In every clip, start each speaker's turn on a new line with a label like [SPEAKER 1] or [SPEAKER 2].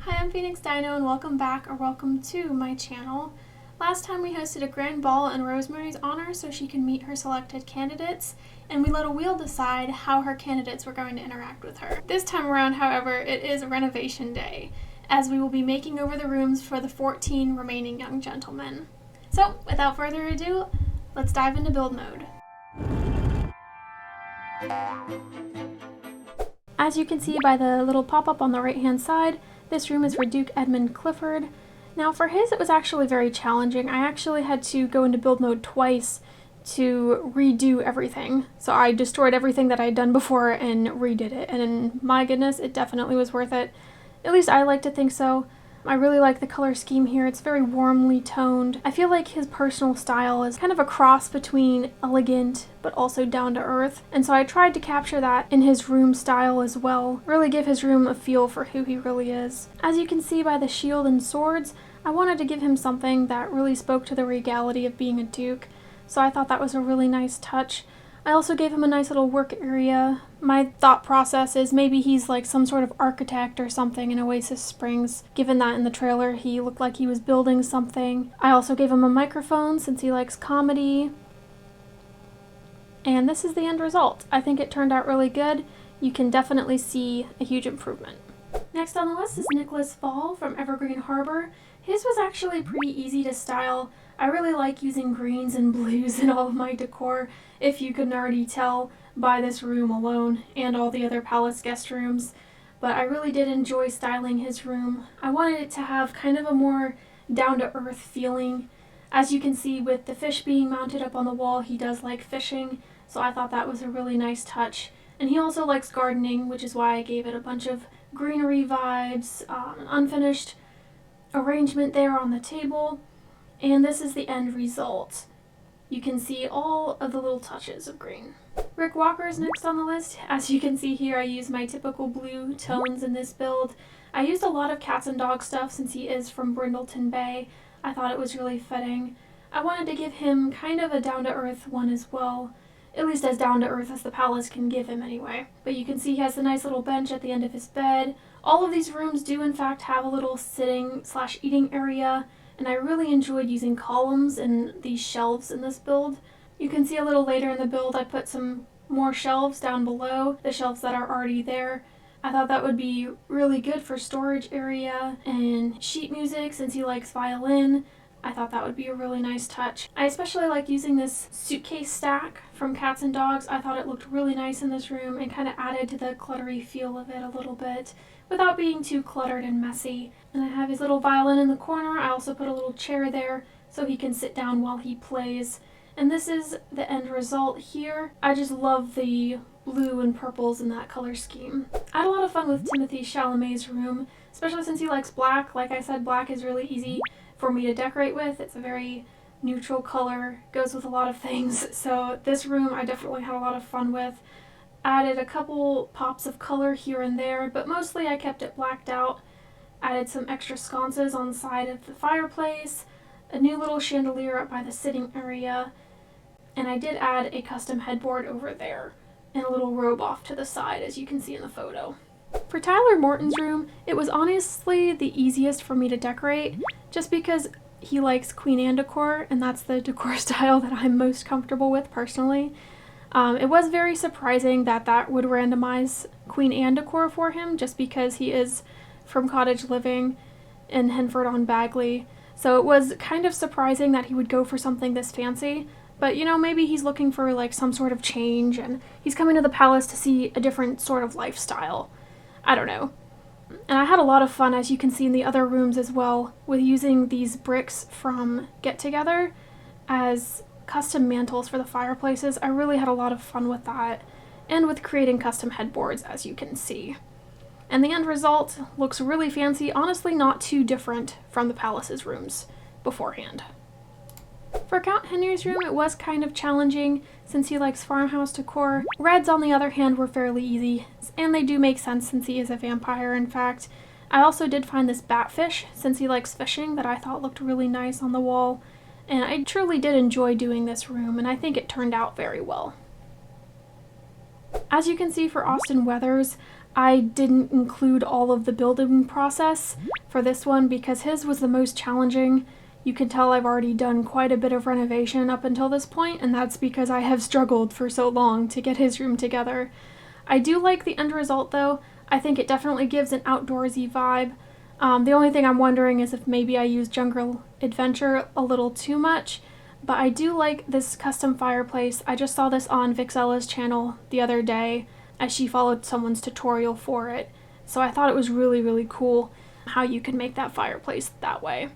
[SPEAKER 1] Hi, I'm Pheonix Dino and welcome back or welcome to my channel. Last time we hosted a grand ball in Rosemary's honor so she can meet her selected candidates, and we let a wheel decide how her candidates were going to interact with her. This time around, however, it is renovation day, as we will be making over the rooms for the 14 remaining young gentlemen. So, without further ado, let's dive into build mode. As you can see by the little pop-up on the right-hand side, this room is for Duke Edmund Clifford. Now for his, it was actually very challenging. I actually had to go into build mode twice to redo everything. So I destroyed everything that I'd done before and redid it. And my goodness, it definitely was worth it. At least I like to think so. I really like the color scheme here. It's very warmly toned. I feel like his personal style is kind of a cross between elegant but also down to earth. And so I tried to capture that in his room style as well. Really give his room a feel for who he really is. As you can see by the shield and swords, I wanted to give him something that really spoke to the regality of being a duke. So I thought that was a really nice touch. I also gave him a nice little work area. My thought process is maybe he's like some sort of architect or something in Oasis Springs, given that in the trailer he looked like he was building something. I also gave him a microphone since he likes comedy. And this is the end result. I think it turned out really good. You can definitely see a huge improvement. Next on the list is Nicholas Fall from Evergreen Harbor. His was actually pretty easy to style. I really like using greens and blues in all of my decor, if you couldn't already tell by this room alone and all the other palace guest rooms. But I really did enjoy styling his room. I wanted it to have kind of a more down-to-earth feeling. As you can see with the fish being mounted up on the wall, he does like fishing, so I thought that was a really nice touch. And he also likes gardening, which is why I gave it a bunch of greenery vibes, an unfinished arrangement there on the table. And this is the end result. You can see all of the little touches of green. Rick Walker is next on the list. As you can see here, I used my typical blue tones in this build. I used a lot of cats and dog stuff since he is from Brindleton Bay. I thought it was really fitting. I wanted to give him kind of a down-to-earth one as well. At least as down-to-earth as the palace can give him anyway. But you can see he has a nice little bench at the end of his bed. All of these rooms do in fact have a little sitting/eating area. And I really enjoyed using columns and these shelves in this build. You can see a little later in the build I put some more shelves down below, the shelves that are already there. I thought that would be really good for storage area and sheet music since he likes violin. I thought that would be a really nice touch. I especially like using this suitcase stack from Cats and Dogs. I thought it looked really nice in this room and kind of added to the cluttery feel of it a little bit without being too cluttered and messy. And I have his little violin in the corner. I also put a little chair there so he can sit down while he plays. And this is the end result here. I just love the blue and purples in that color scheme. I had a lot of fun with Timothy Chalamet's room, especially since he likes black. Like I said, black is really easy for me to decorate with. It's a very neutral color, goes with a lot of things. So this room I definitely had a lot of fun with. Added a couple pops of color here and there, but mostly I kept it blacked out. Added some extra sconces on the side of the fireplace, a new little chandelier up by the sitting area, and I did add a custom headboard over there and a little robe off to the side, as you can see in the photo. For Tyler Morton's room, it was honestly the easiest for me to decorate, just because he likes Queen Anne decor, and that's the decor style that I'm most comfortable with personally. It was very surprising that that would randomize Queen Anne decor for him, just because he is from Cottage Living in Henford-on-Bagley. So it was kind of surprising that he would go for something this fancy. But, you know, maybe he's looking for like some sort of change and he's coming to the palace to see a different sort of lifestyle. I don't know. And I had a lot of fun, as you can see in the other rooms as well, with using these bricks from Get Together as custom mantles for the fireplaces. I really had a lot of fun with that, and with creating custom headboards, as you can see. And the end result looks really fancy, honestly not too different from the palace's rooms beforehand. For Count Henry's room, it was kind of challenging since he likes farmhouse decor. Reds, on the other hand, were fairly easy, and they do make sense since he is a vampire, in fact. I also did find this batfish, since he likes fishing, that I thought looked really nice on the wall. And I truly did enjoy doing this room, and I think it turned out very well. As you can see for Austin Weathers, I didn't include all of the building process. for this one because his was the most challenging. You can tell I've already done quite a bit of renovation up until this point, and that's because I have struggled for so long to get his room together. I do like the end result though. I think it definitely gives an outdoorsy vibe. The only thing I'm wondering is if maybe I used Jungle Adventure a little too much, but I do like this custom fireplace. I just saw this on Vixella's channel the other day as she followed someone's tutorial for it. So I thought it was really, really cool how you can make that fireplace that way.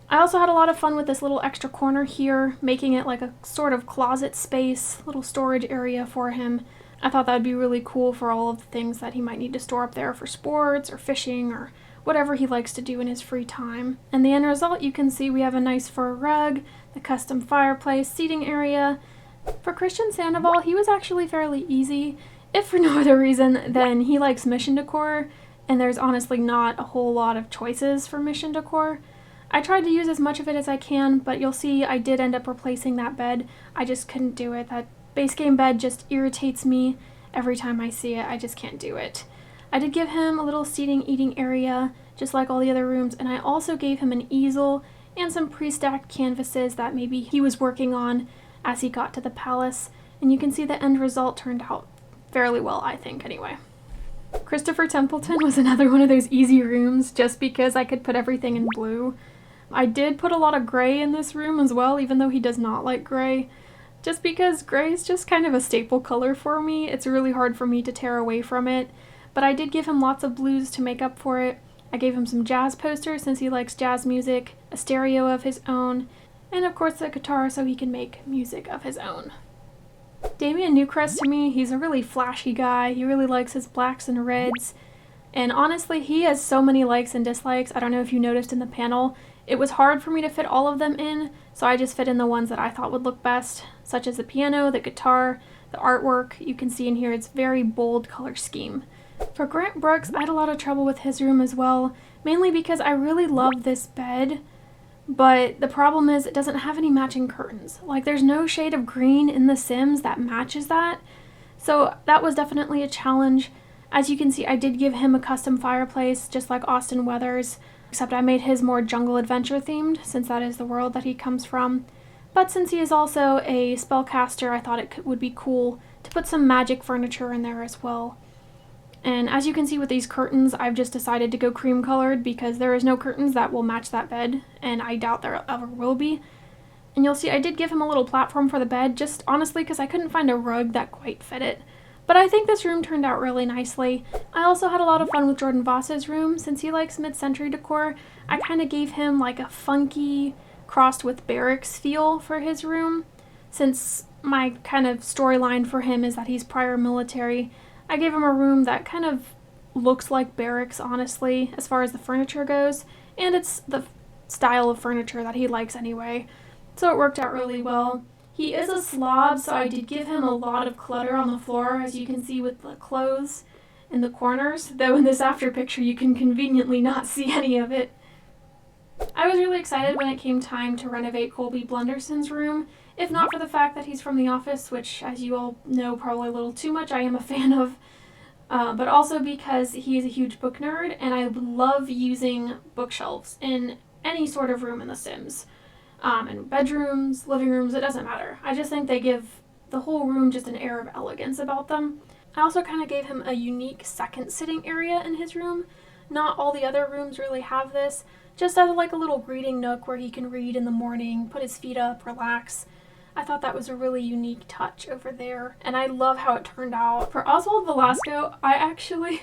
[SPEAKER 1] I also had a lot of fun with this little extra corner here, making it like a sort of closet space, little storage area for him. I thought that would be really cool for all of the things that he might need to store up there for sports or fishing or whatever he likes to do in his free time. And the end result, you can see we have a nice fur rug, the custom fireplace, seating area. For Christian Sandoval, he was actually fairly easy, if for no other reason than he likes mission decor, and there's honestly not a whole lot of choices for mission decor. I tried to use as much of it as I can, but you'll see I did end up replacing that bed. I just couldn't do it. That base game bed just irritates me every time I see it. I just can't do it. I did give him a little seating eating area, just like all the other rooms, and I also gave him an easel and some pre-stacked canvases that maybe he was working on as he got to the palace, and you can see the end result turned out fairly well, I think, anyway. Christopher Templeton was another one of those easy rooms just because I could put everything in blue. I did put a lot of gray in this room as well, even though he does not like gray, just because gray is just kind of a staple color for me. It's really hard for me to tear away from it, but I did give him lots of blues to make up for it. I gave him some jazz posters since he likes jazz music, a stereo of his own, and of course a guitar so he can make music of his own. Damien Newcrest, to me, he's a really flashy guy. He really likes his blacks and reds, and honestly he has so many likes and dislikes. I don't know if you noticed in the panel. It was hard for me to fit all of them in, so I just fit in the ones that I thought would look best, such as the piano, the guitar, the artwork. You can see in here it's very bold color scheme. For Grant Brooks, I had a lot of trouble with his room as well, mainly because I really love this bed, but the problem is it doesn't have any matching curtains. Like, there's no shade of green in The Sims that matches that, so that was definitely a challenge. As you can see, I did give him a custom fireplace, just like Austin Weathers, except I made his more jungle adventure themed, since that is the world that he comes from. But since he is also a spellcaster, I thought it would be cool to put some magic furniture in there as well. And as you can see with these curtains, I've just decided to go cream colored because there is no curtains that will match that bed, and I doubt there ever will be. And you'll see I did give him a little platform for the bed, just honestly because I couldn't find a rug that quite fit it. But I think this room turned out really nicely. I also had a lot of fun with Jordan Voss's room. Since he likes mid-century decor, I kind of gave him like a funky crossed with barracks feel for his room. Since my kind of storyline for him is that he's prior military, I gave him a room that kind of looks like barracks, honestly, as far as the furniture goes, and it's the style of furniture that he likes anyway, so it worked out really well. He is a slob, so I did give him a lot of clutter on the floor, as you can see with the clothes in the corners, though in this after picture you can conveniently not see any of it. I was really excited when it came time to renovate Colby Blunderson's room, if not for the fact that he's from The Office, which, as you all know probably a little too much, I am a fan of, but also because he is a huge book nerd, and I love using bookshelves in any sort of room in The Sims. In bedrooms, living rooms, it doesn't matter. I just think they give the whole room just an air of elegance about them. I also kind of gave him a unique second sitting area in his room. Not all the other rooms really have this, just as like a little reading nook where he can read in the morning, put his feet up, relax. I thought that was a really unique touch over there, and I love how it turned out. For Oswald Velasco, I actually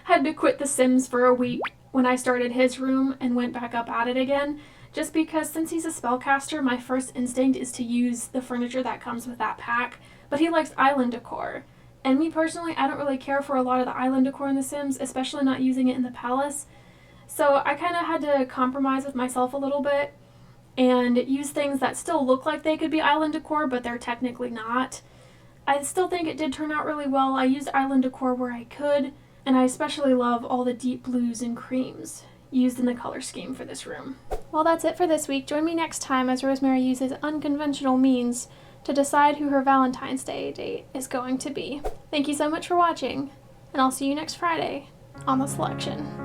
[SPEAKER 1] had to quit The Sims for a week when I started his room and went back up at it again, just because since he's a spellcaster, my first instinct is to use the furniture that comes with that pack, but he likes island decor. And me personally, I don't really care for a lot of the island decor in The Sims, especially not using it in the palace. So I kind of had to compromise with myself a little bit and use things that still look like they could be island decor, but they're technically not. I still think it did turn out really well. I used island decor where I could, and I especially love all the deep blues and creams used in the color scheme for this room. Well, that's it for this week. Join me next time as Rosemary uses unconventional means to decide who her Valentine's Day date is going to be. Thank you so much for watching, and I'll see you next Friday on The Selection.